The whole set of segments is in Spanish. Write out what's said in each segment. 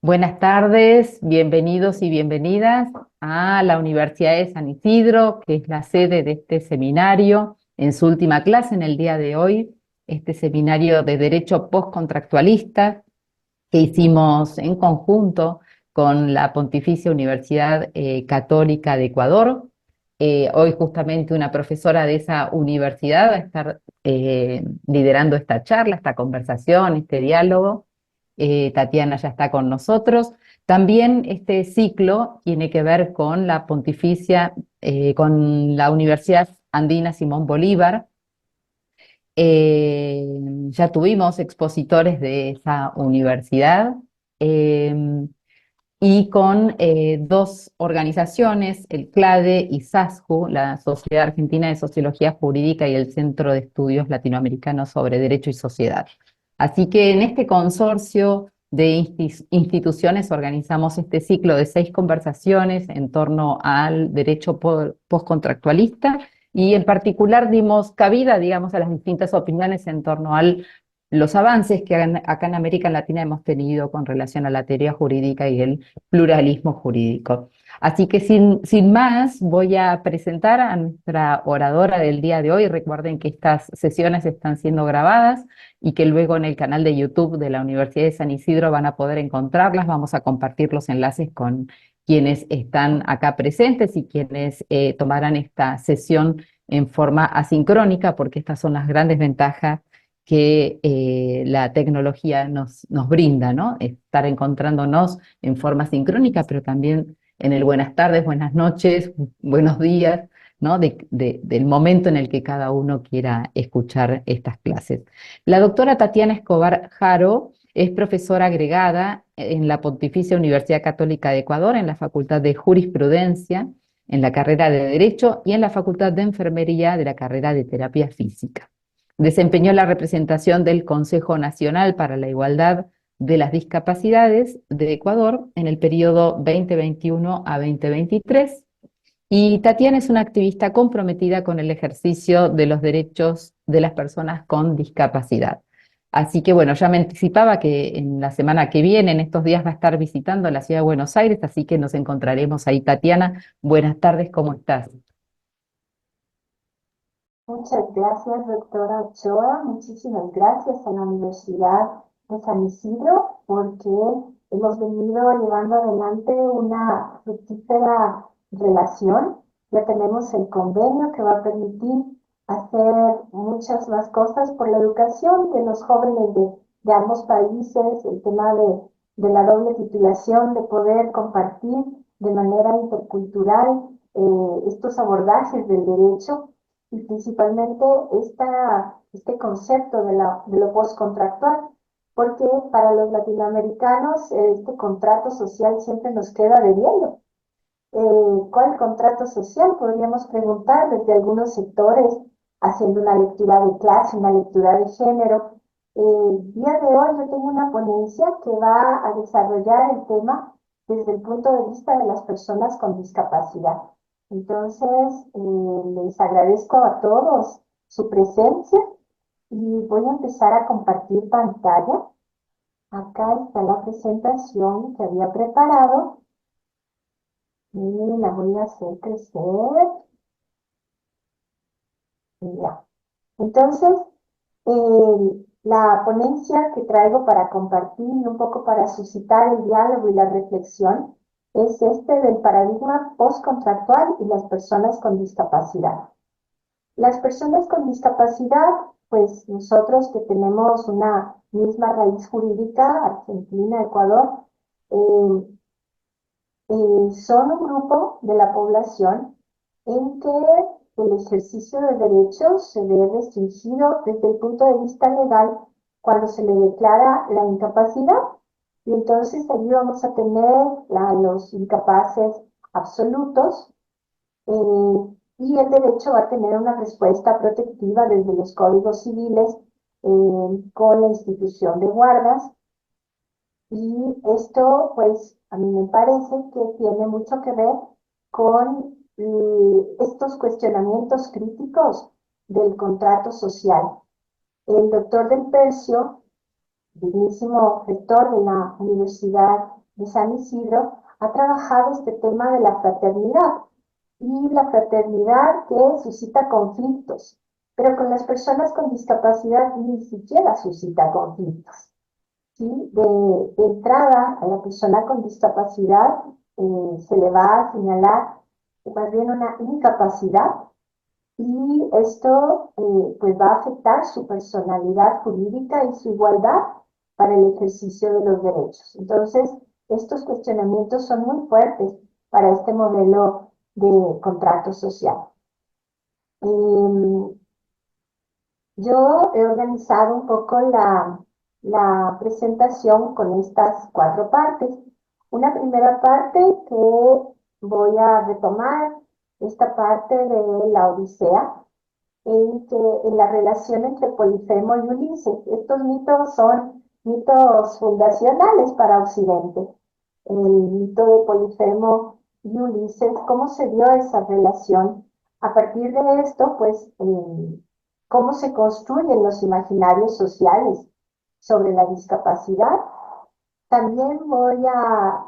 Buenas tardes, bienvenidos y bienvenidas a la Universidad de San Isidro, que es la sede de este seminario, en su última clase en el día de hoy, este seminario de Derecho Postcontractualista que hicimos en conjunto con la Pontificia Universidad Católica de Ecuador. Hoy justamente una profesora de esa universidad va a estar liderando esta charla, esta conversación, este diálogo. Tatiana ya está con nosotros. También este ciclo tiene que ver con la Pontificia, con la Universidad Andina Simón Bolívar. Ya tuvimos expositores de esa universidad eh, y con dos organizaciones, el CLADE y SASJU, la Sociedad Argentina de Sociología Jurídica y el Centro de Estudios Latinoamericanos sobre Derecho y Sociedad. Así que en este consorcio de instituciones organizamos este ciclo de 6 conversaciones en torno al derecho postcontractualista y en particular dimos cabida, digamos, a las distintas opiniones en torno a los avances que acá en América Latina hemos tenido con relación a la teoría jurídica y el pluralismo jurídico. Así que sin más, voy a presentar a nuestra oradora del día de hoy. Recuerden que estas sesiones están siendo grabadas y que luego en el canal de YouTube de la Universidad de San Isidro van a poder encontrarlas. Vamos a compartir los enlaces con quienes están acá presentes y quienes tomarán esta sesión en forma asincrónica, porque estas son las grandes ventajas que la tecnología nos brinda, ¿no? Estar encontrándonos en forma sincrónica, pero también en el buenas tardes, buenas noches, buenos días, ¿no? Del momento en el que cada uno quiera escuchar estas clases. La doctora Tatiana Escobar Jaro es profesora agregada en la Pontificia Universidad Católica de Ecuador, en la Facultad de Jurisprudencia, en la carrera de Derecho y en la Facultad de Enfermería de la carrera de Terapia Física. Desempeñó la representación del Consejo Nacional para la Igualdad de las Discapacidades de Ecuador en el periodo 2021 a 2023. Y Tatiana es una activista comprometida con el ejercicio de los derechos de las personas con discapacidad. Así que bueno, ya me anticipaba que en la semana que viene, en estos días, va a estar visitando la ciudad de Buenos Aires, así que nos encontraremos ahí. Tatiana, buenas tardes, ¿cómo estás? Muchas gracias, doctora Ochoa. Muchísimas gracias a la Universidad de San Isidro porque hemos venido llevando adelante una fructífera relación. Ya tenemos el convenio que va a permitir hacer muchas más cosas por la educación de los jóvenes de ambos países, el tema de la doble titulación, de poder compartir de manera intercultural estos abordajes del derecho y principalmente este concepto de lo postcontractual, porque para los latinoamericanos este contrato social siempre nos queda debiendo. ¿Cuál contrato social? Podríamos preguntar desde algunos sectores, haciendo una lectura de clase, una lectura de género. El día de hoy yo tengo una ponencia que va a desarrollar el tema desde el punto de vista de las personas con discapacidad. Entonces, les agradezco a todos su presencia y voy a empezar a compartir pantalla. Acá está la presentación que había preparado y la voy a hacer crecer. Y ya. Entonces, la ponencia que traigo para compartir y un poco para suscitar el diálogo y la reflexión es este del paradigma postcontractual y las personas con discapacidad. Las personas con discapacidad, pues nosotros que tenemos una misma raíz jurídica, Argentina, Ecuador, eh, son un grupo de la población en que el ejercicio de derechos se ve restringido desde el punto de vista legal cuando se le declara la incapacidad. Y entonces allí vamos a tener los incapaces absolutos, y el derecho va a tener una respuesta protectiva desde los códigos civiles con la institución de guardas. Y esto, pues, a mí me parece que tiene mucho que ver con estos cuestionamientos críticos del contrato social. El doctor Del Percio, dignísimo rector de la Universidad de San Isidro, ha trabajado este tema de la fraternidad y la fraternidad que suscita conflictos, pero con las personas con discapacidad ni siquiera suscita conflictos. ¿Sí? De entrada, a la persona con discapacidad se le va a señalar más bien una incapacidad y esto pues va a afectar su personalidad jurídica y su igualdad para el ejercicio de los derechos. Entonces, estos cuestionamientos son muy fuertes para este modelo de contrato social. Em, yo he organizado un poco la presentación con estas cuatro partes. Una primera parte que voy a retomar, esta parte de la Odisea, en la relación entre Polifemo y Ulises. Estos mitos son mitos fundacionales para Occidente. El mito de Polifemo y Ulises, cómo se dio esa relación. A partir de esto, pues, cómo se construyen los imaginarios sociales sobre la discapacidad. También voy a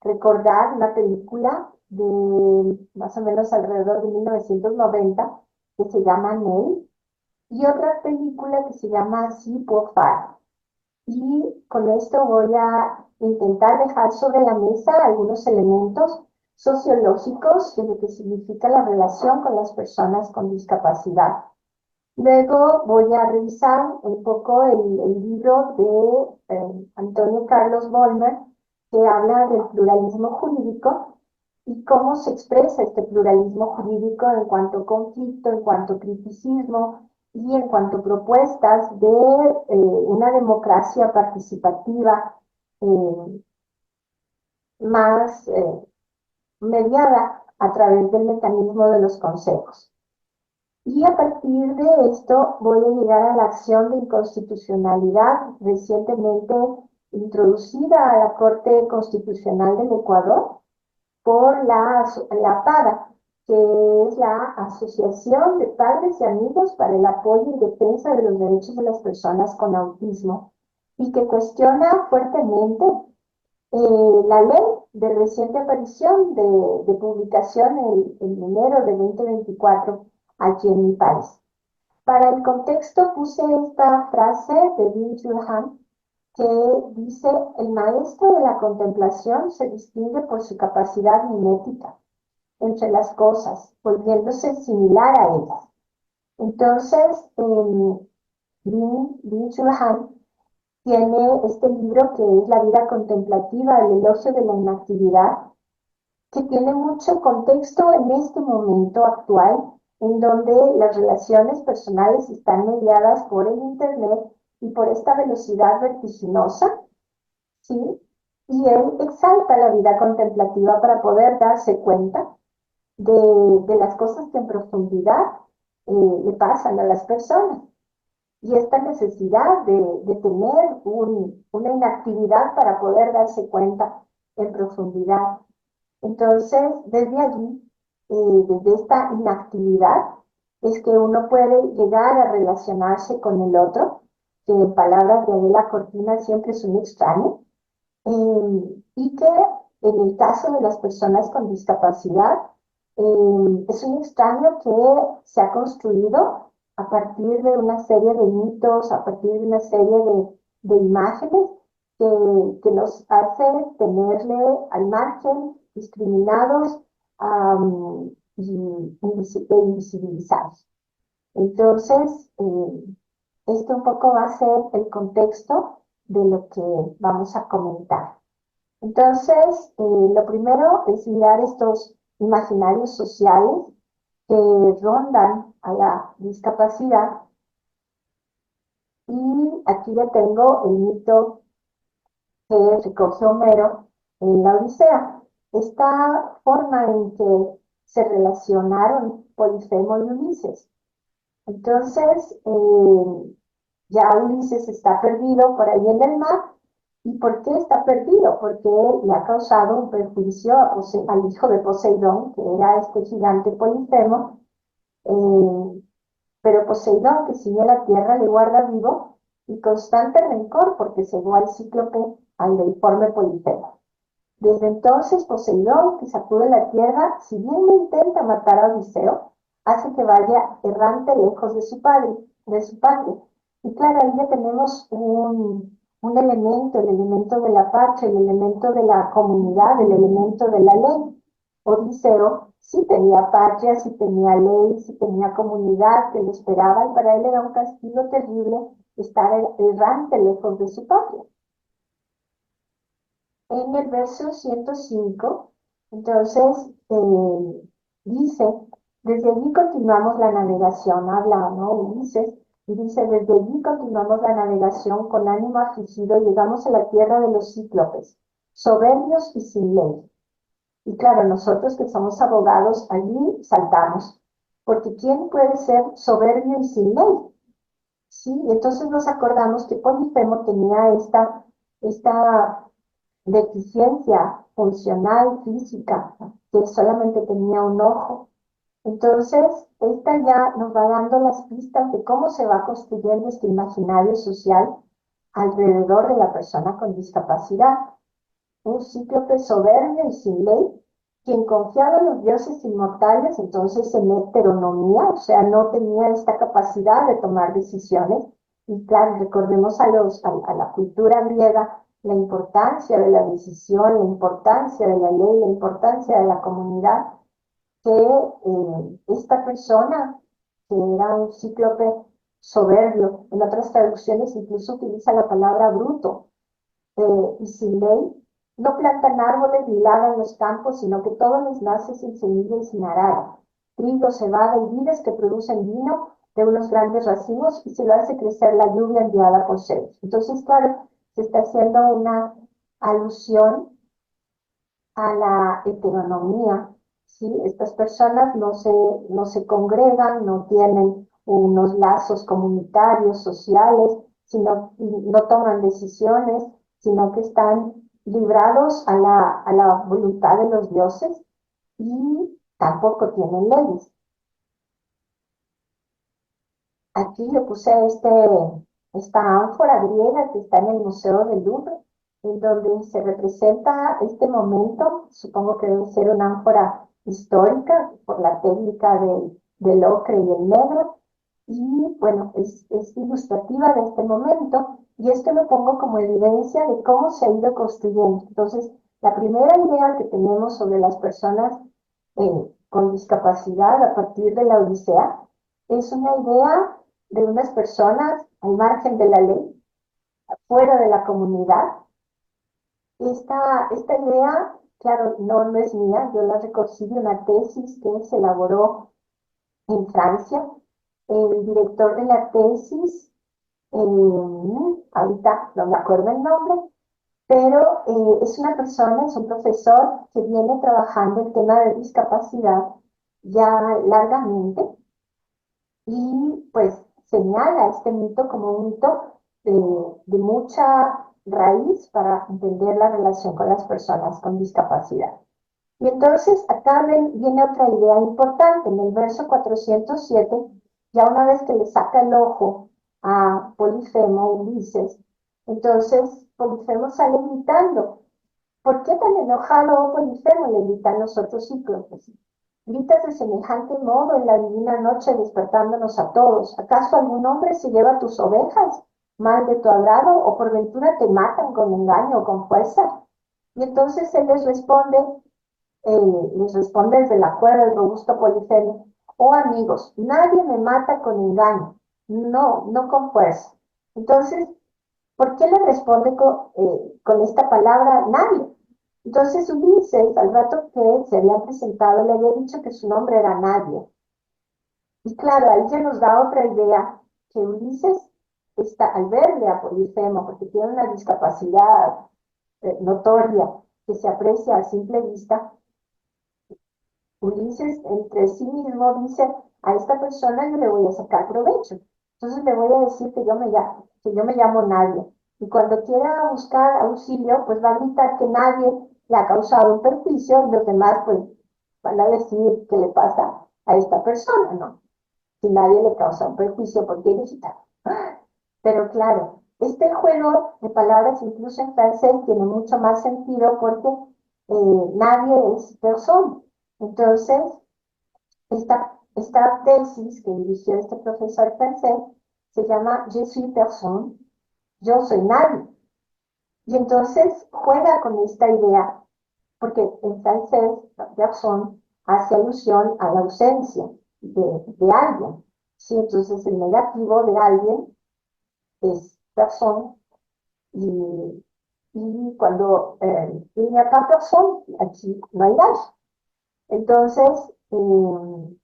recordar una película de más o menos alrededor de 1990 que se llama Nell y otra película que se llama Sí por Far. Y con esto voy a intentar dejar sobre la mesa algunos elementos sociológicos de lo que significa la relación con las personas con discapacidad. Luego voy a revisar un poco el libro de Antonio Carlos Vollmer, que habla del pluralismo jurídico y cómo se expresa este pluralismo jurídico en cuanto a conflicto, en cuanto a criticismo y en cuanto a propuestas de una democracia participativa eh, más mediada a través del mecanismo de los consejos. Y a partir de esto voy a llegar a la acción de inconstitucionalidad recientemente introducida a la Corte Constitucional del Ecuador por la PADA, que es la Asociación de Padres y Amigos para el Apoyo y Defensa de los Derechos de las Personas con Autismo, y que cuestiona fuertemente la ley de reciente aparición de publicación en enero de 2024 aquí en mi país. Para el contexto puse esta frase de Byung-Chul Han que dice: el maestro de la contemplación se distingue por su capacidad mimética entre las cosas, volviéndose similar a ellas. Entonces, Byung-Chul Han tiene este libro que es La vida contemplativa, el elogio de la inactividad, que tiene mucho contexto en este momento actual, en donde las relaciones personales están mediadas por el Internet y por esta velocidad vertiginosa, ¿sí? Y él exalta la vida contemplativa para poder darse cuenta de las cosas que en profundidad le pasan a las personas. Y esta necesidad de tener una inactividad para poder darse cuenta en profundidad. Entonces, desde allí, desde esta inactividad, es que uno puede llegar a relacionarse con el otro, que en palabras de Adela Cortina siempre es un extraño, y que en el caso de las personas con discapacidad, es un extraño que se ha construido a partir de una serie de mitos, a partir de una serie de imágenes que nos hace tenerle al margen, discriminados e invisibilizados. Entonces, este un poco va a ser el contexto de lo que vamos a comentar. Entonces, lo primero es mirar estos imaginarios sociales que rondan a la discapacidad. Y aquí ya tengo el mito que recoge Homero en la Odisea. Esta forma en que se relacionaron Polifemo y Ulises. Entonces, ya Ulises está perdido por ahí en el mar. ¿Y por qué está perdido? Porque le ha causado un perjuicio al hijo de Poseidón, que era este gigante Polifemo, pero Poseidón, que sigue la tierra, le guarda vivo y constante rencor porque cegó al cíclope al deiforme Polifemo. Desde entonces Poseidón, que sacude la tierra, si bien no intenta matar a Odiseo, hace que vaya errante lejos de su padre, de su patria. Y claro, ahí ya tenemos un elemento, el elemento de la patria, el elemento de la comunidad, el elemento de la ley. Odiseo sí tenía patria, sí tenía ley, sí tenía comunidad que lo esperaba, y para él era un castigo terrible estar errante lejos de su patria. En el verso 105, entonces dice, desde allí continuamos la navegación, habla, ¿no? Ulises, y dice, desde allí continuamos la navegación con ánimo afligido, llegamos a la tierra de los cíclopes, soberbios y sin ley. Y claro, nosotros que somos abogados, allí saltamos, porque ¿quién puede ser soberbio y sin ley? Sí, entonces nos acordamos que Polifemo tenía esta deficiencia funcional, física, que solamente tenía un ojo. Entonces, esta ya nos va dando las pistas de cómo se va construyendo este imaginario social alrededor de la persona con discapacidad. Un cíclope soberbio y sin ley, quien confiaba en los dioses inmortales, entonces en heteronomía, o sea, no tenía esta capacidad de tomar decisiones. Y claro, recordemos a la cultura griega la importancia de la decisión, la importancia de la ley, la importancia de la comunidad, que esta persona, que era un cíclope soberbio, en otras traducciones incluso utiliza la palabra bruto, y sin ley, no plantan árboles ni lavan los campos, sino que todo les nace sin semilla y sin arada. Trigo, cebada y vides que producen vino de unos grandes racimos y se lo hace crecer la lluvia enviada por Zeus. Entonces, claro, se está haciendo una alusión a la heteronomía, ¿sí? Estas personas no se congregan, no tienen unos lazos comunitarios, sociales, sino no toman decisiones, sino que están librados a la voluntad de los dioses y tampoco tienen leyes. Aquí yo puse esta ánfora griega que está en el Museo del Louvre, en donde se representa este momento. Supongo que debe ser una ánfora histórica por la técnica del ocre y el negro. Y bueno, es ilustrativa de este momento, y esto lo pongo como evidencia de cómo se ha ido construyendo. Entonces, la primera idea que tenemos sobre las personas con discapacidad a partir de la Odisea es una idea de unas personas al margen de la ley, fuera de la comunidad. Esta idea, claro, no es mía, yo la recogí de una tesis que se elaboró en Francia. El director de la tesis, ahorita no me acuerdo el nombre, pero es una persona, es un profesor que viene trabajando el tema de discapacidad ya largamente, y pues señala este mito como un mito de mucha raíz para entender la relación con las personas con discapacidad. Y entonces acá viene otra idea importante. En el verso 407, ya una vez que le saca el ojo a Polifemo, Ulises, entonces Polifemo sale gritando. ¿Por qué tan enojado, oh Polifemo?, le gritan los otros cíclopes. Gritas de semejante modo en la divina noche despertándonos a todos. ¿Acaso algún hombre se lleva tus ovejas, mal de tu agrado, o por ventura te matan con engaño o con fuerza? Y entonces él les responde desde la cuerda el robusto Polifemo: oh amigos, nadie me mata con engaño, no con fuerza. Entonces, ¿por qué le responde con esta palabra nadie? Entonces Ulises, al rato que se había presentado, le había dicho que su nombre era Nadie. Y claro, ahí ya nos da otra idea, que Ulises está, al verle a Polifemo, porque tiene una discapacidad notoria que se aprecia a simple vista, Ulises entre sí mismo dice: a esta persona yo le voy a sacar provecho. Entonces le voy a decir que yo me llamo Nadie. Y cuando quiera buscar auxilio, pues va a gritar que nadie le ha causado un perjuicio, y los demás pues van a decir qué le pasa a esta persona, ¿no? Si nadie le causa un perjuicio, ¿por qué grita? Pero claro, este juego de palabras incluso en francés tiene mucho más sentido porque nadie es persona. Entonces, esta tesis que dirigió este profesor francés se llama Je suis personne, yo soy nadie. Y entonces juega con esta idea, porque en francés, personne hace alusión a la ausencia de alguien. ¿Sí? Entonces el negativo de alguien es persona y cuando il n'y a pas personne, aquí no hay nadie. Entonces, en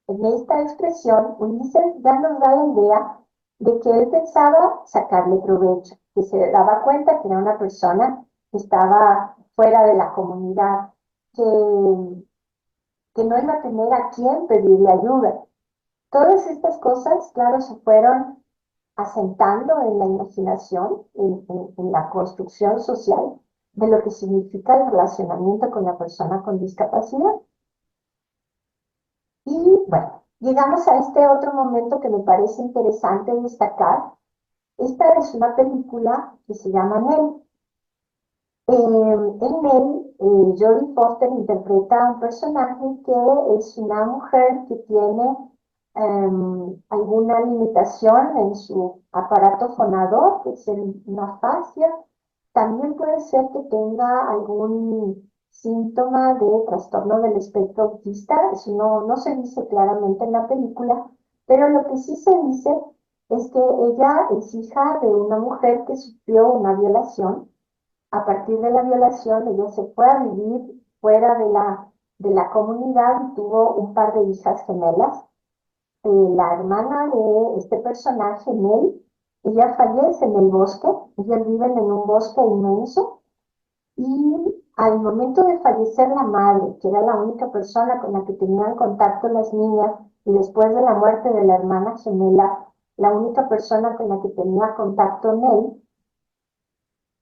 esta expresión, Ulises ya nos da la idea de que él pensaba sacarle provecho, que se daba cuenta que era una persona que estaba fuera de la comunidad, que, que no iba a tener a quién pedirle ayuda. Todas estas cosas, claro, se fueron asentando en la imaginación, en la construcción social de lo que significa el relacionamiento con la persona con discapacidad. Y bueno, llegamos a este otro momento que me parece interesante destacar. Esta es una película que se llama Nell. En Nell, Jodie Foster interpreta a un personaje que es una mujer que tiene alguna limitación en su aparato fonador, que es una fascia. También puede ser que tenga algún síntoma de trastorno del espectro autista. Eso no se dice claramente en la película, pero lo que sí se dice es que ella es hija de una mujer que sufrió una violación. A partir de la violación, ella se fue a vivir fuera de la comunidad y tuvo un par de hijas gemelas. La hermana de este personaje, Mel, ella fallece en el bosque, ellas viven en un bosque inmenso y al momento de fallecer la madre, que era la única persona con la que tenían contacto las niñas, y después de la muerte de la hermana gemela, la única persona con la que tenía contacto Mel,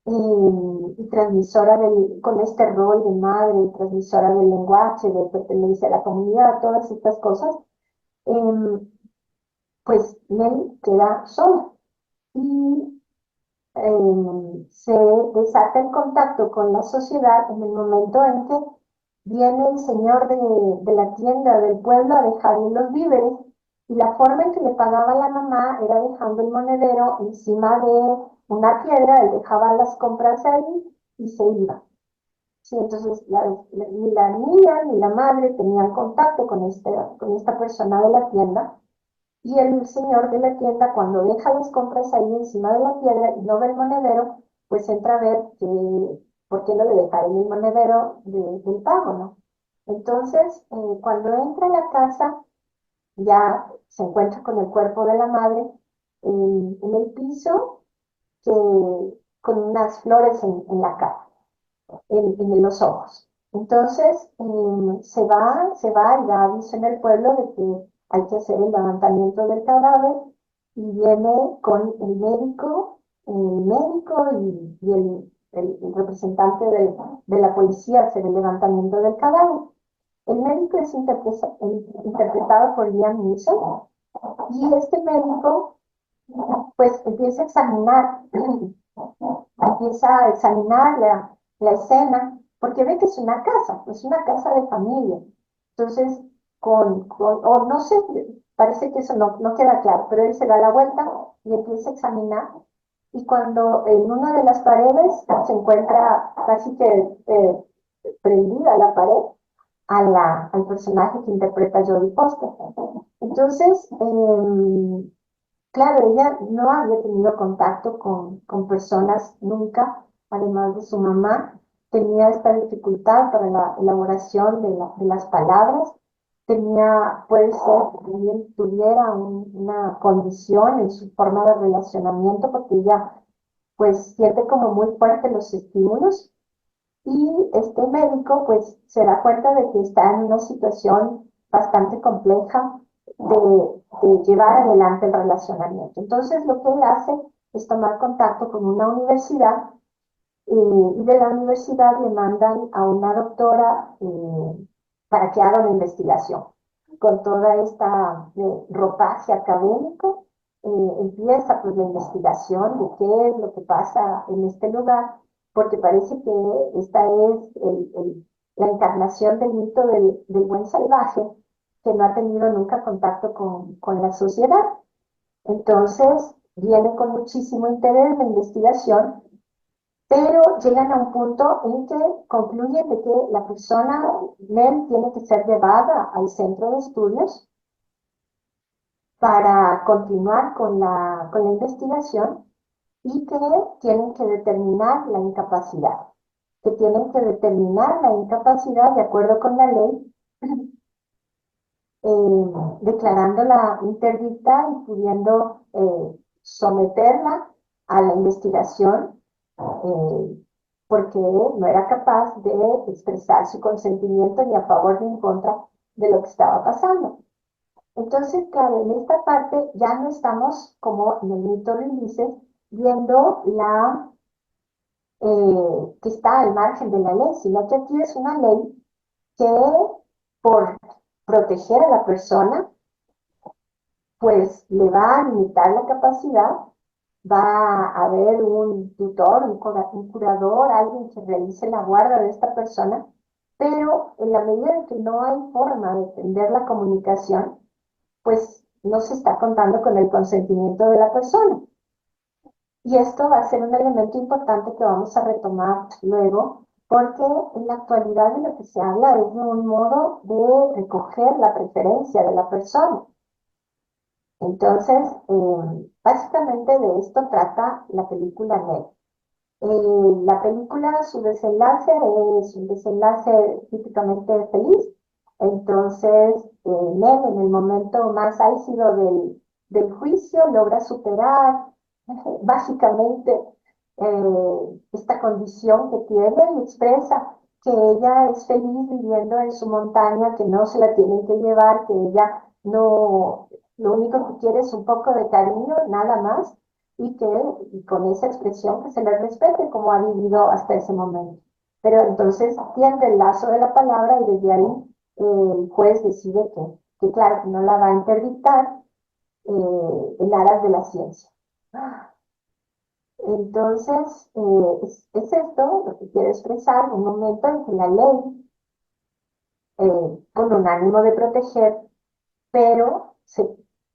y transmisora con este rol de madre, transmisora del lenguaje, de pertenencia a la comunidad, todas estas cosas, eh, pues Mel queda sola y se desata el contacto con la sociedad en el momento en que viene el señor de la tienda del pueblo a dejarle los víveres y la forma en que le pagaba la mamá era dejando el monedero encima de una piedra, él dejaba las compras ahí y se iba. Sí, entonces ni la niña ni la madre tenían contacto con esta persona de la tienda y el señor de la tienda, cuando deja las compras ahí encima de la piedra y no ve el monedero, pues entra a ver por qué no le dejaron el monedero del pago, ¿no? Entonces, cuando entra a la casa, ya se encuentra con el cuerpo de la madre en el piso, que, con unas flores en la cara, en los ojos. Entonces, se va y da aviso en el pueblo de que hay que hacer el levantamiento del cadáver y viene con el médico y el representante de la policía a hacer el levantamiento del cadáver. El médico es interpretado por Liam Neeson y este médico pues empieza a examinar la escena, porque ve que es una casa de familia. Entonces, o no sé, parece que eso no queda claro, pero él se da la vuelta y empieza a examinar. Y cuando en una de las paredes se encuentra casi que prendida la pared al personaje que interpreta Jodie Foster. Entonces, claro, ella no había tenido contacto con personas nunca, además de su mamá. Tenía esta dificultad para la elaboración de las palabras. Puede ser que también tuviera una condición en su forma de relacionamiento, porque ella pues siente como muy fuerte los estímulos. Y este médico pues se da cuenta de que está en una situación bastante compleja de llevar adelante el relacionamiento. Entonces lo que él hace es tomar contacto con una universidad y de la universidad le mandan a una doctora para que haga una investigación con toda esta ropaje académico empieza pues la investigación de qué es lo que pasa en este lugar, porque parece que esta es la encarnación del mito del buen salvaje que no ha tenido nunca contacto con la sociedad. Entonces, viene con muchísimo interés la investigación, pero llegan a un punto en que concluyen de que la persona, Nell, tiene que ser llevada al centro de estudios para continuar con la investigación y que tienen que determinar la incapacidad, que tienen que determinar la incapacidad de acuerdo con la ley, declarándola interdicta y pudiendo someterla a la investigación porque no era capaz de expresar su consentimiento ni a favor ni en contra de lo que estaba pasando. Entonces, claro, en esta parte ya no estamos, como en el mito de Ulises, viendo que está al margen de la ley, sino que aquí es una ley que por proteger a la persona, pues le va a limitar la capacidad, va a haber un tutor, un curador, alguien que realice la guarda de esta persona, pero en la medida de que no hay forma de entender la comunicación, pues no se está contando con el consentimiento de la persona. Y esto va a ser un elemento importante que vamos a retomar luego, porque en la actualidad de lo que se habla es de un modo de recoger la preferencia de la persona. Entonces, básicamente de esto trata la película Nell. La película, su desenlace es un desenlace típicamente feliz. Entonces, Nell, en el momento más álgido del juicio, logra superar básicamente esta condición que tiene y expresa que ella es feliz viviendo en su montaña, que no se la tienen que llevar, que ella no, lo único que quiere es un poco de cariño, nada más, y con esa expresión que se le respete como ha vivido hasta ese momento. Pero entonces tiende el lazo de la palabra y desde ahí el juez decide que claro, que no la va a interdictar en aras de la ciencia. Entonces, es esto lo que quiero expresar, un momento en que la ley, con un ánimo de proteger, pero,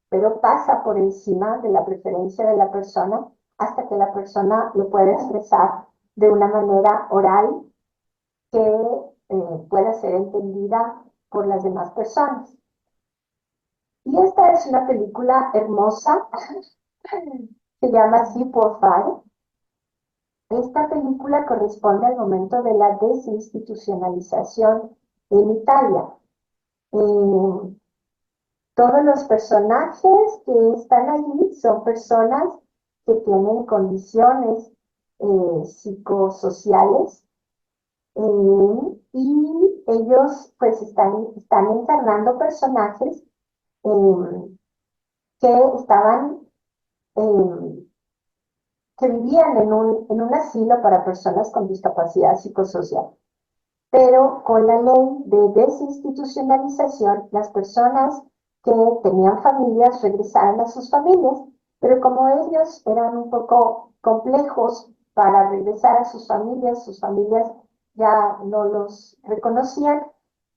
pero pasa por encima de la preferencia de la persona hasta que la persona lo puede expresar de una manera oral que pueda ser entendida por las demás personas. Y esta es una película hermosa, se llama See por Fire. Esta película corresponde al momento de la desinstitucionalización en Italia. Todos los personajes que están allí son personas que tienen condiciones psicosociales y ellos pues están encarnando personajes que estaban que vivían en un asilo para personas con discapacidad psicosocial. Pero con la ley de desinstitucionalización, las personas que tenían familias regresaron a sus familias, pero como ellos eran un poco complejos para regresar a sus familias ya no los reconocían,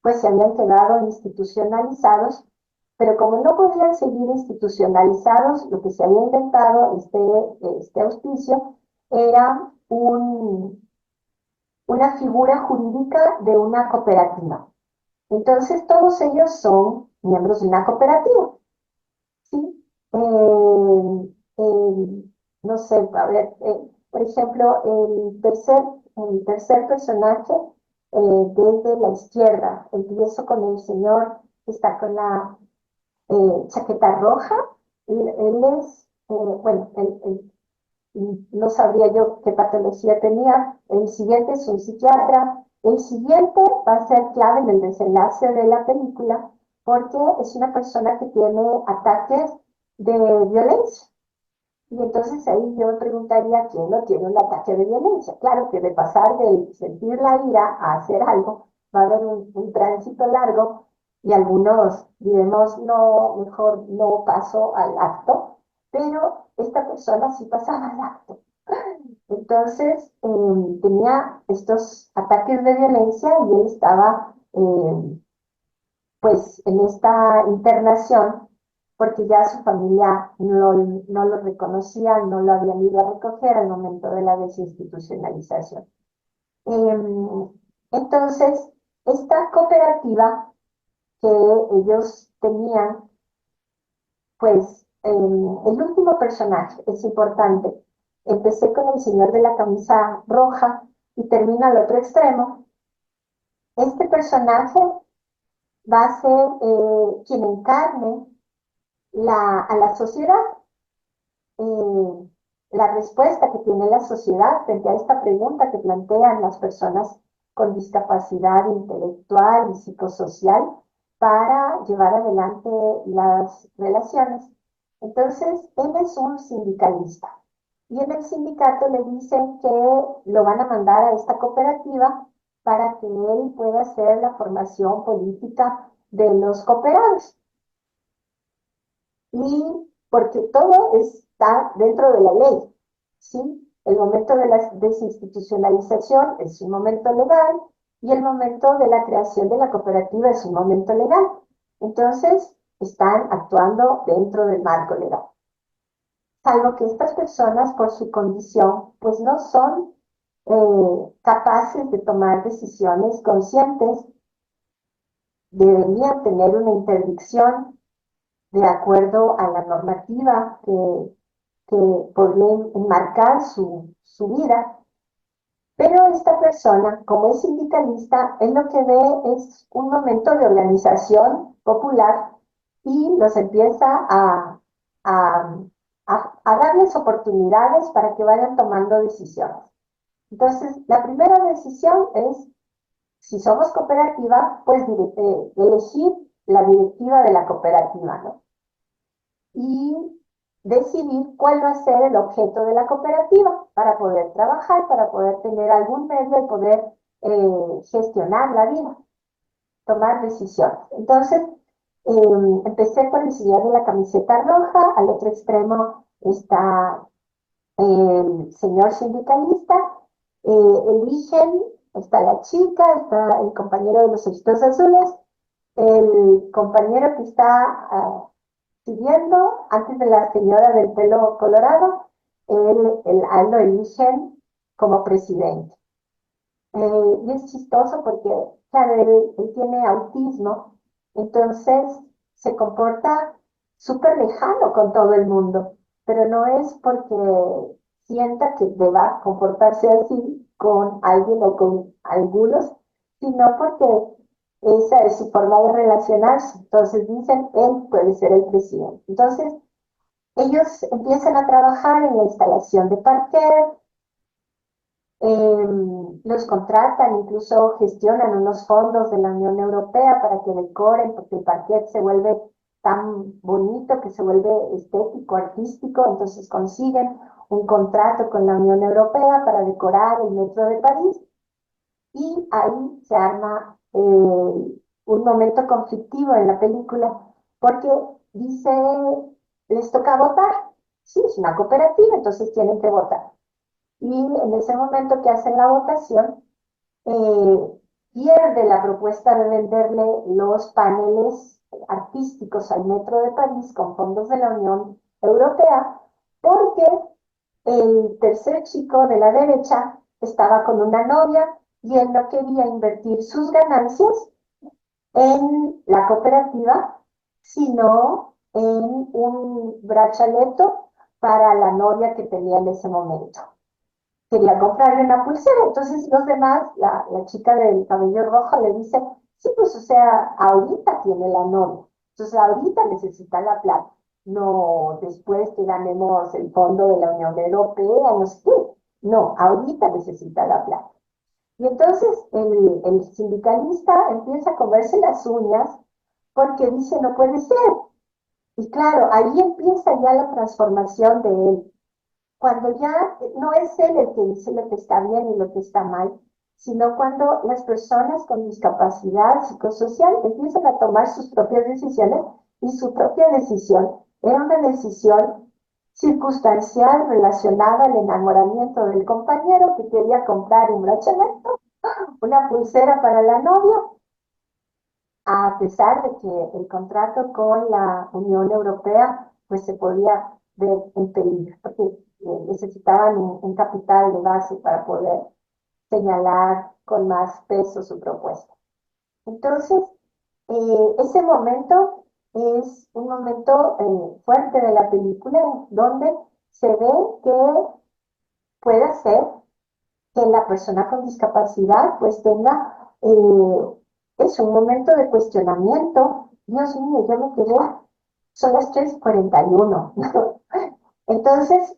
pues se habían quedado institucionalizados, pero como no podían seguir institucionalizados, lo que se había inventado este auspicio era una figura jurídica de una cooperativa. Entonces todos ellos son miembros de una cooperativa, ¿sí? No sé, a ver, por ejemplo, el tercer personaje desde la izquierda, empiezo con el señor que está con la chaqueta roja, él es, bueno, no sabría yo qué patología tenía. El siguiente es un psiquiatra. El siguiente va a ser clave en el desenlace de la película porque es una persona que tiene ataques de violencia. Y entonces ahí yo preguntaría quién no tiene un ataque de violencia. Claro que de pasar de sentir la ira a hacer algo, va a haber un tránsito largo y algunos diremos, no, mejor no paso al acto. pero esta persona sí pasaba al acto. Entonces, tenía estos ataques de violencia y él estaba, pues, en esta internación porque ya su familia no lo reconocía, no lo habían ido a recoger al momento de la desinstitucionalización. Em, entonces, esta cooperativa que ellos tenían, pues el último personaje es importante. Empecé con el señor de la camisa roja y termino al otro extremo. Este personaje va a ser quien encarne a la sociedad, eh, la respuesta que tiene la sociedad frente a esta pregunta que plantean las personas con discapacidad intelectual y psicosocial para llevar adelante las relaciones. Entonces, él es un sindicalista y en el sindicato le dicen que lo van a mandar a esta cooperativa para que él pueda hacer la formación política de los cooperados. Y porque todo está dentro de la ley, ¿sí? El momento de la desinstitucionalización es un momento legal y el momento de la creación de la cooperativa es un momento legal. Entonces, están actuando dentro del marco legal. Salvo que estas personas, por su condición, pues no son capaces de tomar decisiones conscientes, deberían tener una interdicción de acuerdo a la normativa que podría enmarcar su vida, pero esta persona, como es sindicalista, él lo que ve es un momento de organización popular y los empieza a, a darles oportunidades para que vayan tomando decisiones. Entonces, la primera decisión es, si somos cooperativa, pues elegir la directiva de la cooperativa, ¿no? Y decidir cuál va a ser el objeto de la cooperativa para poder trabajar, para poder tener algún medio de poder gestionar la vida, tomar decisiones. Entonces, empecé con el señor de la camiseta roja, al otro extremo está el señor sindicalista, eligen, está la chica, está el compañero de los ojitos azules, el compañero que está siguiendo, antes de la señora del pelo colorado, a él lo eligen como presidente. Y es chistoso porque, claro, él tiene autismo, entonces se comporta súper lejano con todo el mundo, pero no es porque sienta que deba comportarse así con alguien o con algunos, sino porque esa es su forma de relacionarse. Entonces dicen, él puede ser el presidente. Entonces, ellos empiezan a trabajar en la instalación de parquet, los contratan, incluso gestionan unos fondos de la Unión Europea para que decoren, porque el parquet se vuelve tan bonito que se vuelve estético, artístico, entonces consiguen un contrato con la Unión Europea para decorar el metro de París y ahí se arma un momento conflictivo en la película porque dice, les toca votar, sí, es una cooperativa, entonces tienen que votar. Y en ese momento que hacen la votación, pierde la propuesta de venderle los paneles artísticos al Metro de París con fondos de la Unión Europea, porque el tercer chico de la derecha estaba con una novia y él no quería invertir sus ganancias en la cooperativa, sino en un brachaleto para la novia que tenía en ese momento. Quería comprarle una pulsera. Entonces los demás, la chica del cabello rojo le dice, sí, pues o sea, ahorita tiene la novia, entonces ahorita necesita la plata, no después que ganemos el fondo de la Unión Europea, no sé qué, no, ahorita necesita la plata. Y entonces el sindicalista empieza a comerse las uñas porque dice, no puede ser. Y claro, ahí empieza ya la transformación de él cuando ya no es él el que dice lo que está bien y lo que está mal, sino cuando las personas con discapacidad psicosocial empiezan a tomar sus propias decisiones y su propia decisión era una decisión circunstancial relacionada al enamoramiento del compañero que quería comprar un braceleto, una pulsera para la novia, a pesar de que el contrato con la Unión Europea pues se podía ver en peligro, porque necesitaban un capital de base para poder señalar con más peso su propuesta. Entonces, ese momento es un momento fuerte de la película donde se ve que puede ser que la persona con discapacidad pues tenga, es un momento de cuestionamiento. Dios mío, ya me quedé, son las 3:41. Entonces,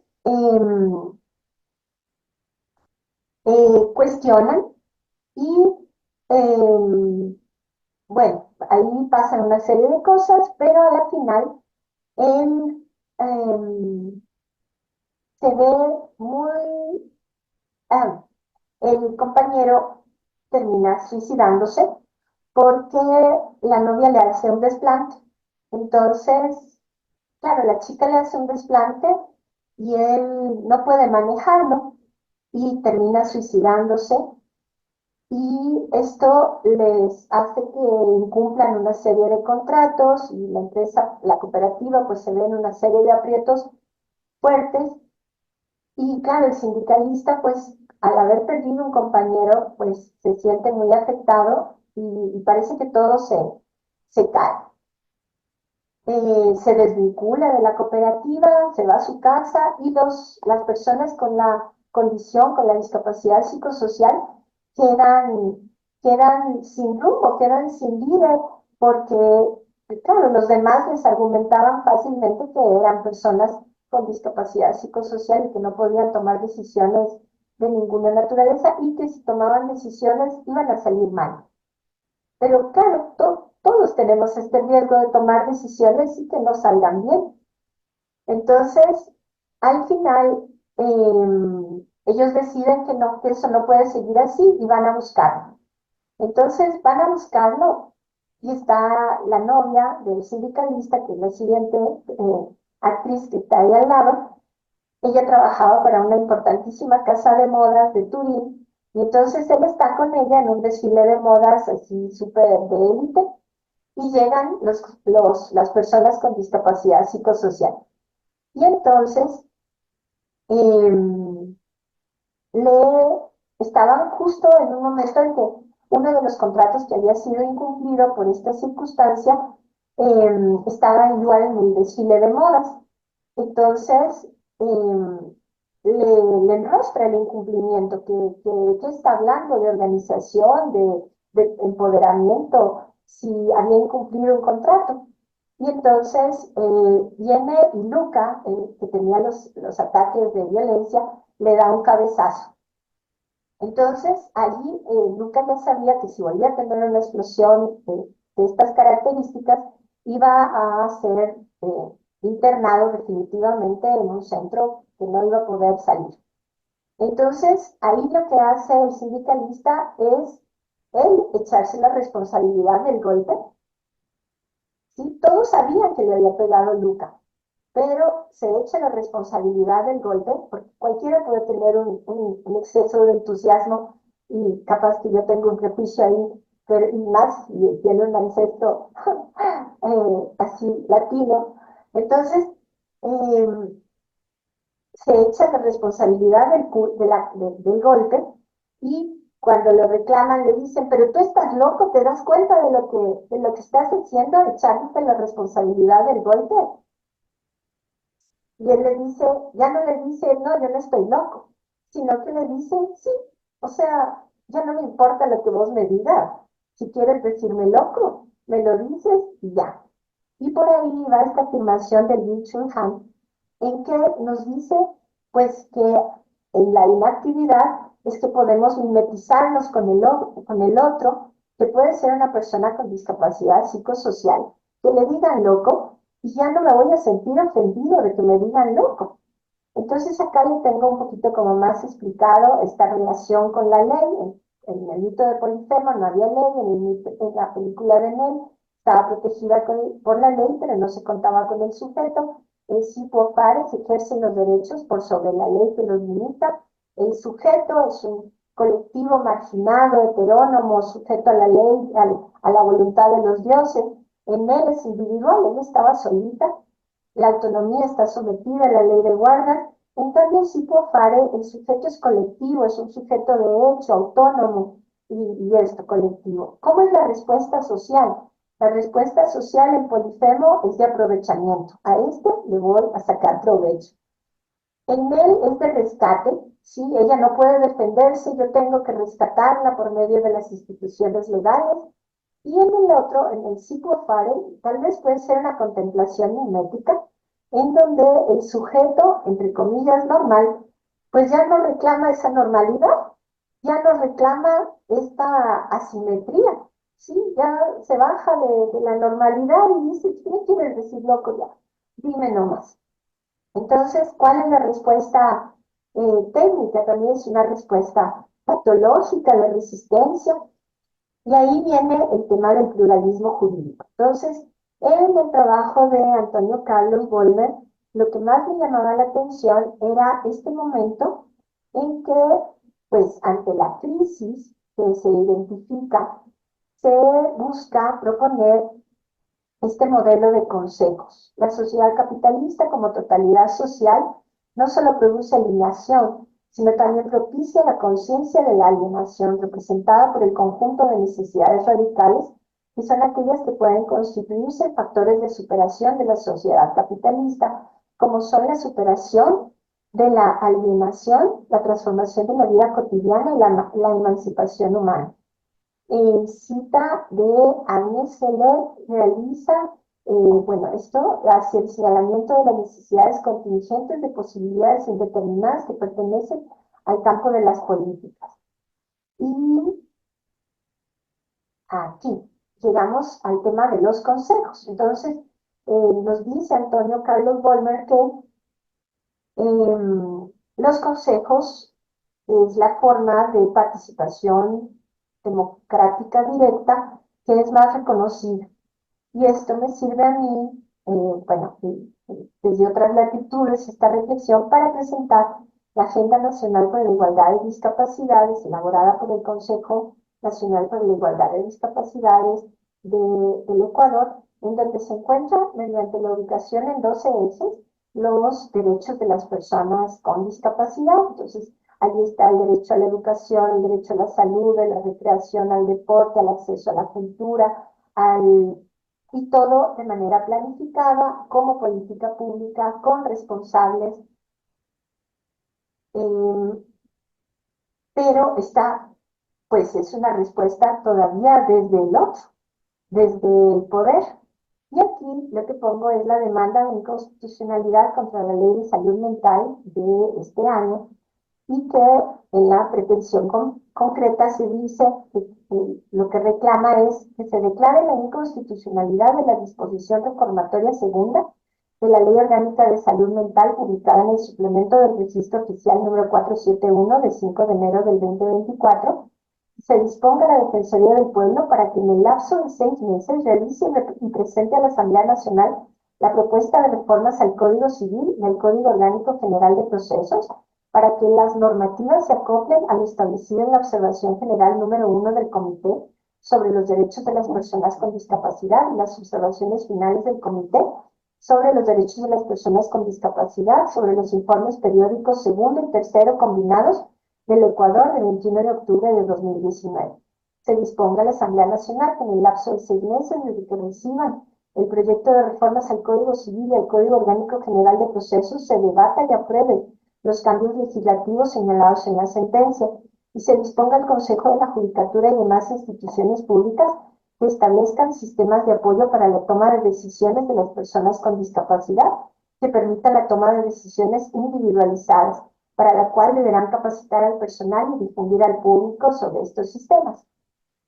cuestionan y bueno, ahí pasan una serie de cosas, pero a la final él se ve muy... ah, el compañero termina suicidándose porque la novia le hace un desplante. Entonces, claro, la chica le hace un desplante y él no puede manejarlo y termina suicidándose. Y esto les hace que incumplan una serie de contratos y la empresa, la cooperativa, pues se ve en una serie de aprietos fuertes. Y claro, el sindicalista, pues al haber perdido un compañero, pues se siente muy afectado y parece que todo se cae. Se desvincula de la cooperativa, se va a su casa y las personas con la condición, con la discapacidad psicosocial, quedan, quedan sin rumbo, quedan sin líder, porque, claro, los demás les argumentaban fácilmente que eran personas con discapacidad psicosocial y que no podían tomar decisiones de ninguna naturaleza y que si tomaban decisiones iban a salir mal. Pero claro, todos tenemos este riesgo de tomar decisiones y que no salgan bien. Entonces, al final, ellos deciden que no, que eso no puede seguir así y van a buscarlo. Entonces, van a buscarlo y está la novia del sindicalista, que es la siguiente actriz que está ahí al lado. Ella trabajaba para una importantísima casa de modas de Turín y entonces él está con ella en un desfile de modas así súper de élite y llegan las personas con discapacidad psicosocial. Y entonces eh, le estaban justo en un momento en que uno de los contratos que había sido incumplido por esta circunstancia estaba igual en el desfile de modas. Entonces, le enrostra el incumplimiento, que está hablando de organización, de empoderamiento, si había incumplido un contrato. Y entonces viene y Luca, que tenía los ataques de violencia, le da un cabezazo. Entonces, allí Luca ya sabía que si volvía a tener una explosión de estas características, iba a ser internado definitivamente en un centro que no iba a poder salir. Entonces, ahí lo que hace el sindicalista es él echarse la responsabilidad del golpe. ¿Sí? Todos sabían que le había pegado Luca, pero se echa la responsabilidad del golpe, porque cualquiera puede tener un exceso de entusiasmo y capaz que yo tengo un prejuicio ahí, pero, y más, y tiene un ancestro así latino. Entonces, eh, se echa la responsabilidad del golpe y cuando lo reclaman le dicen, pero tú estás loco, ¿te das cuenta de lo que estás haciendo, echándote la responsabilidad del golpe? Y él le dice, ya no le dice, no, yo no estoy loco, sino que le dice, sí, o sea, ya no me importa lo que vos me digas. Si quieres decirme loco, me lo dices y ya. Y por ahí va esta afirmación del Byung Chul Han, en que nos dice, pues, que en la inactividad es que podemos mimetizarnos con el otro, que puede ser una persona con discapacidad psicosocial, que le digan loco y ya no me voy a sentir ofendido de que me digan loco. Entonces acá le tengo un poquito como más explicado esta relación con la ley. En el mito de Polifemo no había ley, en la película de Nell estaba protegida por la ley, pero no se contaba con el sujeto. SIPOFARES ejercen los derechos por sobre la ley que los limita. El sujeto es un colectivo marginado, heterónomo, sujeto a la ley, a la voluntad de los dioses. En él es individual, él estaba solita. La autonomía está sometida a la ley de guardas. En cambio, el SIPOFARE, el sujeto es colectivo, es un sujeto de hecho, autónomo y esto, colectivo. ¿Cómo es la respuesta social? La respuesta social en Polifemo es de aprovechamiento. A este le voy a sacar provecho. En él es de rescate, ¿sí? Ella no puede defenderse, yo tengo que rescatarla por medio de las instituciones legales. Y en el otro, en el SIPOFARE, tal vez puede ser una contemplación mimética, en donde el sujeto, entre comillas, normal, pues ya no reclama esa normalidad, ya no reclama esta asimetría, ¿sí? Ya se baja de la normalidad y dice, ¿qué quieres decir, loco? Ya, dime nomás. Entonces, ¿cuál es la respuesta técnica? También es una respuesta patológica de resistencia, y ahí viene el tema del pluralismo jurídico. Entonces, en el trabajo de Antonio Carlos Vollmer, lo que más me llamaba la atención era este momento en que, pues, ante la crisis que se identifica, se busca proponer este modelo de consejos. La sociedad capitalista como totalidad social no solo produce alienación, sino también propicia la conciencia de la alienación representada por el conjunto de necesidades radicales, que son aquellas que pueden constituirse en factores de superación de la sociedad capitalista, como son la superación de la alienación, la transformación de la vida cotidiana y la emancipación humana. Cita de Agnes Heller realiza, bueno, esto hacia el señalamiento de las necesidades contingentes de posibilidades indeterminadas que pertenecen al campo de las políticas. Y aquí llegamos al tema de los consejos. Entonces, nos dice Antonio Carlos Vollmer que los consejos es la forma de participación democrática directa que es más reconocida. Y esto me sirve a mí, bueno, desde otras latitudes, esta reflexión para presentar la Agenda Nacional por la Igualdad de Discapacidades, elaborada por el Consejo Nacional por la Igualdad de Discapacidades del Ecuador, en donde se encuentra, mediante la ubicación en 12 ejes, los derechos de las personas con discapacidad. Entonces, allí está el derecho a la educación, el derecho a la salud, a la recreación, al deporte, al acceso a la cultura, y todo de manera planificada, como política pública, con responsables, pero pues es una respuesta todavía desde el otro, desde el poder. Y aquí lo que pongo es la demanda de inconstitucionalidad contra la Ley de Salud Mental de este año, y que en la pretensión concreta se dice que lo que reclama es que se declare la inconstitucionalidad de la disposición reformatoria segunda de la Ley Orgánica de Salud Mental publicada en el suplemento del Registro Oficial número 471 de 5 de enero del 2024. Se disponga la Defensoría del Pueblo para que en el lapso de 6 meses realice y presente a la Asamblea Nacional la propuesta de reformas al Código Civil y al Código Orgánico General de Procesos, para que las normativas se acoplen a lo establecido en la observación general número 1 del Comité sobre los derechos de las personas con discapacidad y las observaciones finales del Comité sobre los derechos de las personas con discapacidad, sobre los informes periódicos segundo y tercero combinados del Ecuador del 21 de octubre de 2019. Se disponga a la Asamblea Nacional que en el lapso de 6 meses desde que reciban el proyecto de reformas al Código Civil y al Código Orgánico General de Procesos se debata y apruebe los cambios legislativos señalados en la sentencia, y se disponga al Consejo de la Judicatura y demás instituciones públicas que establezcan sistemas de apoyo para la toma de decisiones de las personas con discapacidad que permitan la toma de decisiones individualizadas, para la cual deberán capacitar al personal y difundir al público sobre estos sistemas.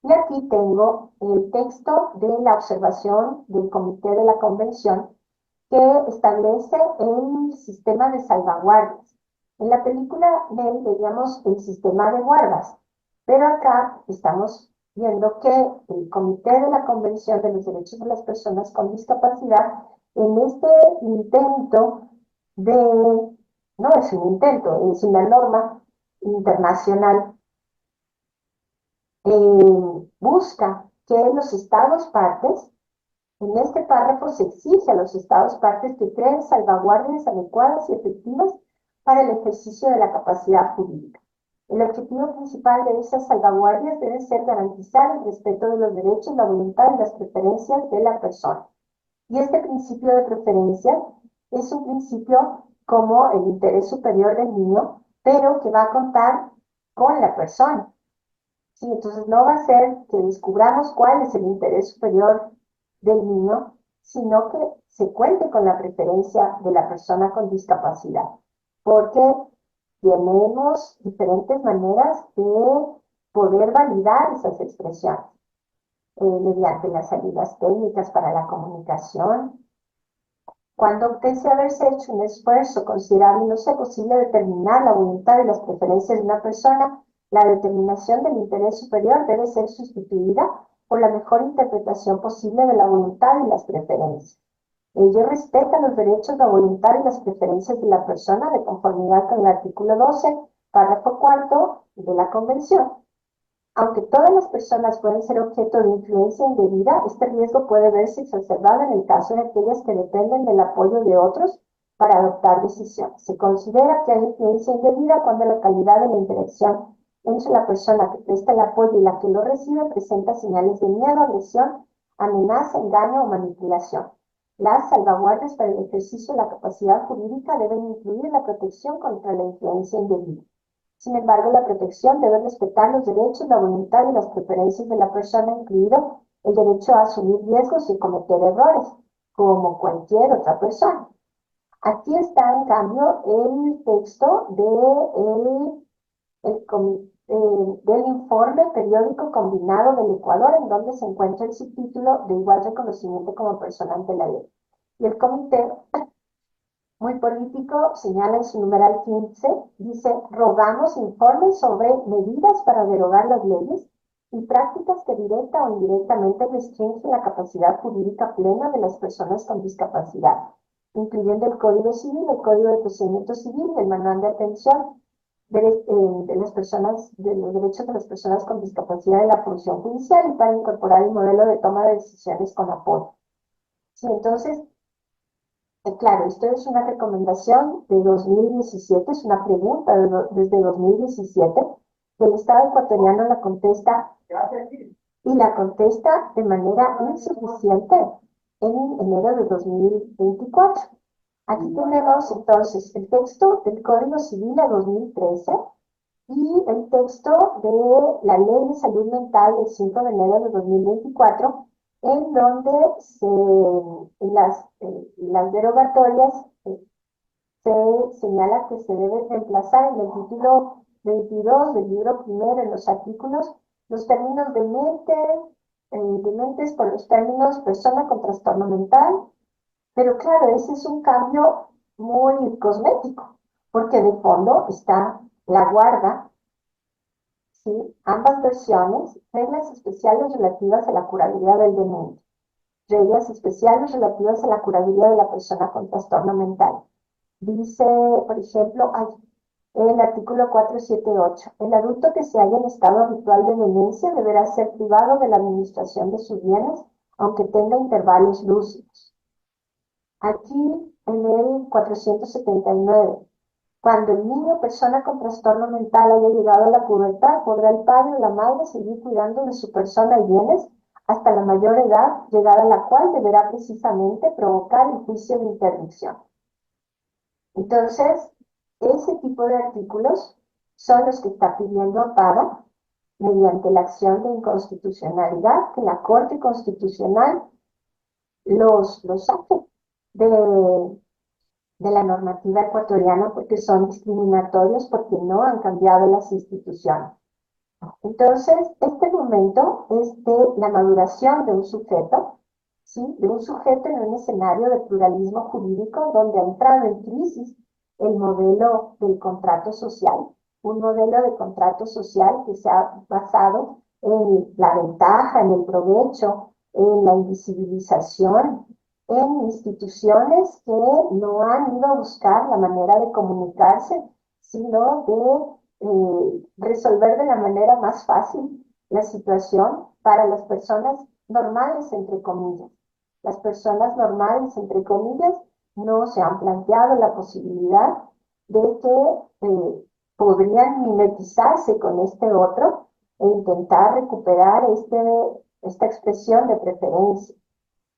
Y aquí tengo el texto de la observación del Comité de la Convención, que establece el sistema de salvaguardias. En la película veíamos el sistema de guardas, pero acá estamos viendo que el Comité de la Convención de los Derechos de las Personas con Discapacidad En este intento no es un intento, es una norma internacional, busca que los estados partes, en este párrafo se exige a los estados partes que creen salvaguardias adecuadas y efectivas para el ejercicio de la capacidad jurídica. El objetivo principal de esas salvaguardias debe ser garantizar el respeto de los derechos, la voluntad y las preferencias de la persona. Y este principio de preferencia es un principio como el interés superior del niño, pero que va a contar con la persona. Sí, entonces no va a ser que descubramos cuál es el interés superior del niño, sino que se cuente con la preferencia de la persona con discapacidad, porque tenemos diferentes maneras de poder validar esas expresiones, mediante las salidas técnicas para la comunicación. Cuando pese a haberse hecho un esfuerzo considerable, no sea posible determinar la voluntad y las preferencias de una persona, la determinación del interés superior debe ser sustituida por la mejor interpretación posible de la voluntad y las preferencias. Ello respeta los derechos, la voluntad y las preferencias de la persona de conformidad con el artículo 12, párrafo cuarto de la Convención. Aunque todas las personas pueden ser objeto de influencia indebida, este riesgo puede verse exacerbado en el caso de aquellas que dependen del apoyo de otros para adoptar decisiones. Se considera que hay influencia indebida cuando la calidad de la interacción entre la persona que presta el apoyo y la que lo recibe presenta señales de miedo, agresión, amenaza, engaño o manipulación. Las salvaguardias para el ejercicio de la capacidad jurídica deben incluir la protección contra la influencia indebida. Sin embargo, la protección debe respetar los derechos, la voluntad y las preferencias de la persona, incluido el derecho a asumir riesgos y cometer errores, como cualquier otra persona. Aquí está, en cambio, el texto del informe periódico combinado del Ecuador, en donde se encuentra el subtítulo de igual reconocimiento como persona ante la ley. Y el comité, muy político, señala en su numeral 15, dice: rogamos informes sobre medidas para derogar las leyes y prácticas que directa o indirectamente restringen la capacidad jurídica plena de las personas con discapacidad, incluyendo el Código Civil, el Código de Procedimiento Civil y el Manual de Atención de las personas, de los derechos de las personas con discapacidad de la función judicial, y para incorporar el modelo de toma de decisiones con apoyo. Sí, entonces, claro, esto es una recomendación de 2017, es una pregunta desde 2017, el Estado ecuatoriano la contesta, y la contesta de manera insuficiente en enero de 2024. Aquí tenemos entonces el texto del Código Civil a 2013 y el texto de la Ley de Salud Mental del 5 de enero de 2024, en donde las derogatorias se señala que se debe reemplazar en el título 22 del libro primero, en los artículos, los términos de mentes por los términos persona con trastorno mental. Pero claro, ese es un cambio muy cosmético, porque de fondo está la guarda, ¿sí? Ambas versiones, reglas especiales relativas a la curabilidad del demente, reglas especiales relativas a la curabilidad de la persona con trastorno mental. Dice, por ejemplo, el artículo 478, el adulto que se halla en estado habitual de demencia deberá ser privado de la administración de sus bienes, aunque tenga intervalos lúcidos. Aquí, en el 479, cuando el niño o persona con trastorno mental haya llegado a la pubertad, podrá el padre o la madre seguir cuidando de su persona y bienes hasta la mayor edad, llegada a la cual deberá precisamente provocar el juicio de interdicción. Entonces, ese tipo de artículos son los que está pidiendo Amparo mediante la acción de inconstitucionalidad, que la Corte Constitucional los saque de la normativa ecuatoriana, porque son discriminatorios, porque no han cambiado las instituciones. Entonces, este momento es de la maduración de un sujeto, ¿sí? De un sujeto en un escenario de pluralismo jurídico donde ha entrado en crisis el modelo del contrato social, un modelo de contrato social que se ha basado en la ventaja, en el provecho, en la invisibilización, en instituciones que no han ido a buscar la manera de comunicarse, sino de resolver de la manera más fácil la situación para las personas normales, entre comillas. Las personas normales, entre comillas, no se han planteado la posibilidad de que podrían mimetizarse con este otro e intentar recuperar esta expresión de preferencia.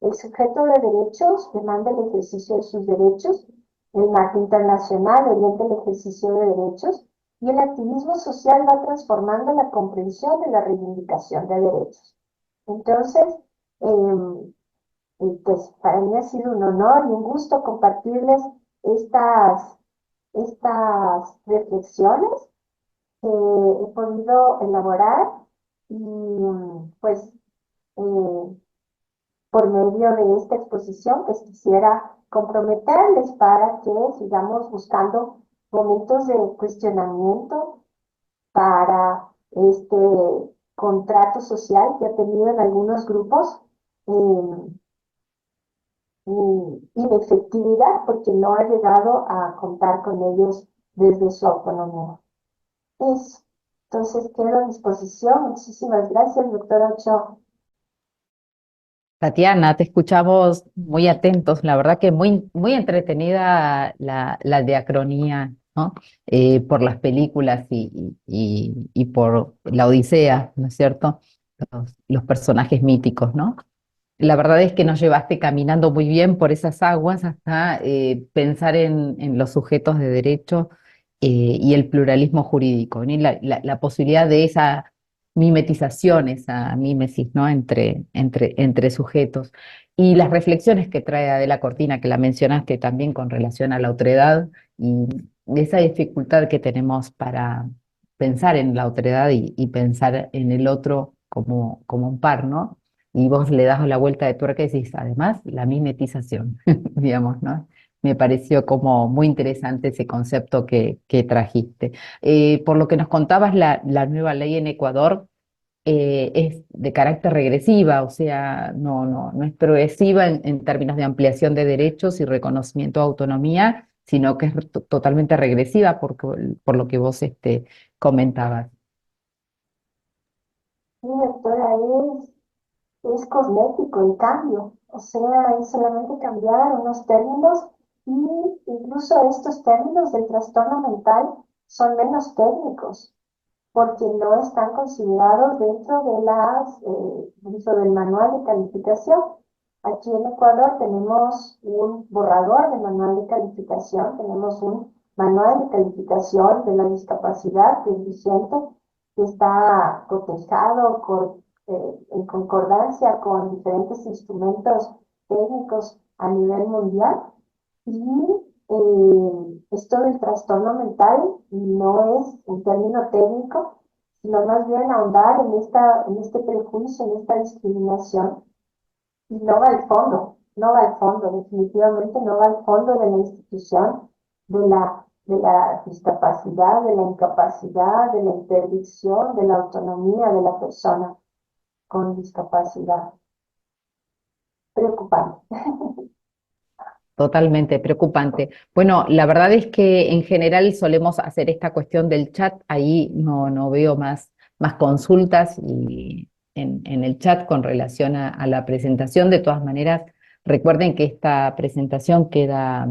El sujeto de derechos demanda el ejercicio de sus derechos, el marco internacional orienta el ejercicio de derechos y el activismo social va transformando la comprensión de la reivindicación de derechos. Entonces, pues para mí ha sido un honor y un gusto compartirles estas, estas reflexiones que he podido elaborar y pues por medio de esta exposición, pues quisiera comprometerles para que sigamos buscando momentos de cuestionamiento para este contrato social que ha tenido en algunos grupos inefectividad porque no ha llegado a contar con ellos desde su autonomía. Eso. Entonces quedo a disposición. Muchísimas gracias, doctora Ochoa. Tatiana, te escuchamos muy atentos, la verdad que muy entretenida la diacronía, ¿no? Por las películas y por la Odisea, ¿no es cierto? Los personajes míticos, ¿no? La verdad es que nos llevaste caminando muy bien por esas aguas hasta pensar en los sujetos de derecho y el pluralismo jurídico, ¿no? Y la posibilidad de esa mimetización, esa mímesis, ¿no? Entre sujetos. Y las reflexiones que trae Adela Cortina, que la mencionaste también con relación a la otredad y esa dificultad que tenemos para pensar en la otredad y pensar en el otro como un par, ¿no? Y vos le das la vuelta de tuerca y decís, además, la mimetización, digamos, ¿no? Me pareció como muy interesante ese concepto que trajiste. Por lo que nos contabas, la nueva ley en Ecuador es de carácter regresiva, o sea, no es progresiva en términos de ampliación de derechos y reconocimiento de autonomía, sino que es totalmente regresiva por lo que vos comentabas. Sí, doctora, es cosmético el cambio, o sea, es solamente cambiar unos términos y incluso estos términos del trastorno mental son menos técnicos porque no están considerados dentro del manual de calificación. Aquí en Ecuador tenemos un borrador de manual de calificación, tenemos un manual de calificación de la discapacidad que es vigente, que está cotejado en concordancia con diferentes instrumentos técnicos a nivel mundial. Y esto del trastorno mental no es un término técnico, sino más bien ahondar en este prejuicio, en esta discriminación, y no va al fondo, no va al fondo, definitivamente no va al fondo de la institución, de la discapacidad, de la incapacidad, de la interdicción, de la autonomía de la persona con discapacidad. Preocupante. Totalmente preocupante. Bueno, la verdad es que en general solemos hacer esta cuestión del chat, ahí no veo más consultas y en el chat con relación a la presentación. De todas maneras, recuerden que esta presentación queda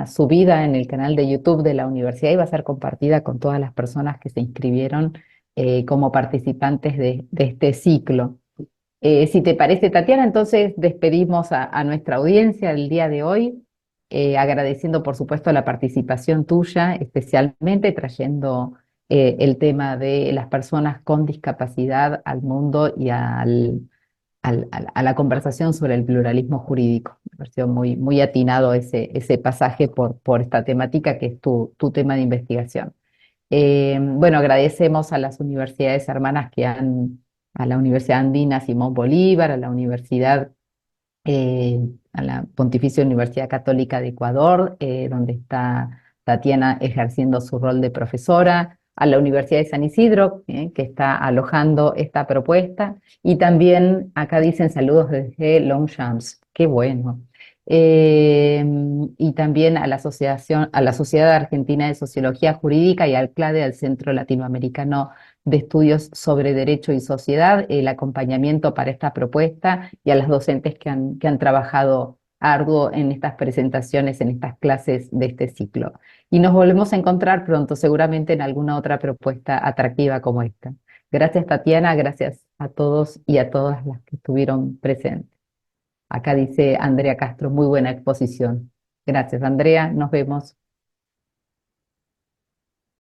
subida en el canal de YouTube de la universidad y va a ser compartida con todas las personas que se inscribieron como participantes de este ciclo. Si te parece, Tatiana, entonces despedimos a nuestra audiencia el día de hoy, agradeciendo por supuesto la participación tuya, especialmente trayendo el tema de las personas con discapacidad al mundo y a la conversación sobre el pluralismo jurídico. Me pareció muy atinado ese pasaje por esta temática que es tu tema de investigación. Bueno, agradecemos a las universidades hermanas a la Universidad Andina Simón Bolívar, a la Pontificia Universidad Católica de Ecuador, donde está Tatiana ejerciendo su rol de profesora, a la Universidad de San Isidro, que está alojando esta propuesta, y también acá dicen saludos desde Longchamps, qué bueno. Y también a la Asociación, a la Sociedad Argentina de Sociología Jurídica y al CLADE, al Centro Latinoamericano de Estudios sobre Derecho y Sociedad, el acompañamiento para esta propuesta y a las docentes que han trabajado arduo en estas presentaciones, en estas clases de este ciclo. Y nos volvemos a encontrar pronto, seguramente en alguna otra propuesta atractiva como esta. Gracias, Tatiana, gracias a todos y a todas las que estuvieron presentes. Acá dice Andrea Castro, muy buena exposición. Gracias, Andrea, nos vemos.